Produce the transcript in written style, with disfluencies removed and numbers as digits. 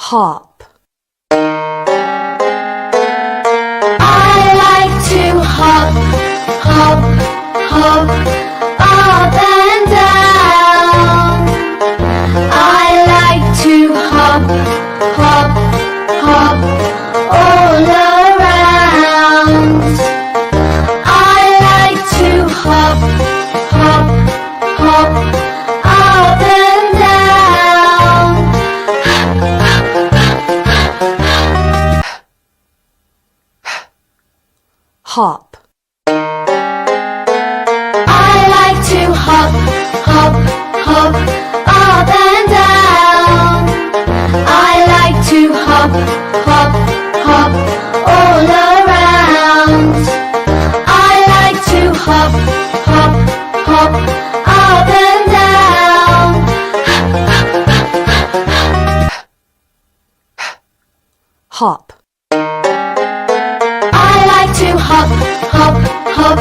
hop. I like to hop, hop, hop, up and down. I like to hop, hop, hop, all around. I like to hop, hop, hop, up and down. Hop. I like to hop, hop, hop, up and down. I like to hop, hop, hop, all around. I like to hop, hop, hop, up and down. Hop. I like to hop, hop, hop,